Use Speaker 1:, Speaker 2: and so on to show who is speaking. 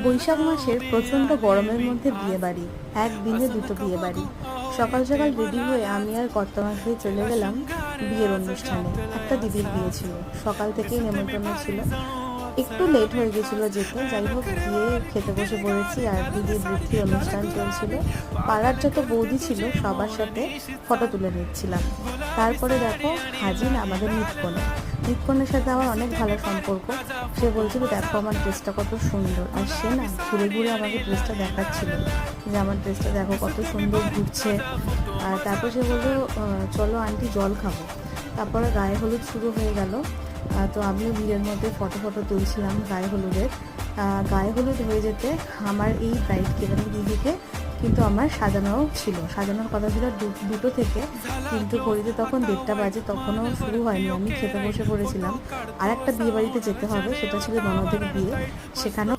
Speaker 1: বৈশাখ মাসের প্রচন্ড গরমের মধ্যে বিয়ে বাড়ি, একদিনে দুটো বিয়ে বাড়ি। সকাল সকাল রেডি হয়ে আমি আর কর্তামশাই চলে গেলাম বিয়ের অনুষ্ঠানে। একটা দিদির বিয়ে ছিল, সকাল থেকেই নেমন্তন্ন ছিল। একটু লেট হয়ে গেছিলো যেতে, যাই হোক গিয়ে খেতে বসে পড়েছি। আর দিদির বৃদ্ধির অনুষ্ঠান চলছিল। পাড়ার যত বৌদি ছিল সবার সাথে ফটো তুলে নিচ্ছিলাম। তারপরে দেখো হাজির আমাদের নিতকনে। নিতকনের সাথে আমার অনেক ভালো সম্পর্ক। সে বলছিল দেখো আমার ড্রেসটা কত সুন্দর, আর সে না ঘুরে ঘুরে আমাকে ড্রেসটা দেখাচ্ছিল যে আমার ড্রেসটা দেখো কত সুন্দর ঘুরছে। আর তারপর সে বললো চলো আন্টি জল খাবো। তারপরে গায়ে হলুদ শুরু হয়ে গেল। তো আমিও ভিড়ের মধ্যে ফটো তুলছিলাম গায়ে হলুদের। গায়ে হলুদ হয়ে যেতে আমার এই ব্রাইডকে মানে দিদিকে কিন্তু আমার সাজানোও ছিল, সাজানোর কথা ছিল দুটো থেকে, কিন্তু ঘড়িতে তখন 1:30 বাজে, তখনও শুরু হয়নি। আমি খেতে বসে পড়েছিলাম। আর একটা বিয়ে বাড়িতে যেতে হবে, সেটা ছিল ননদের বিয়ে, সেখানেও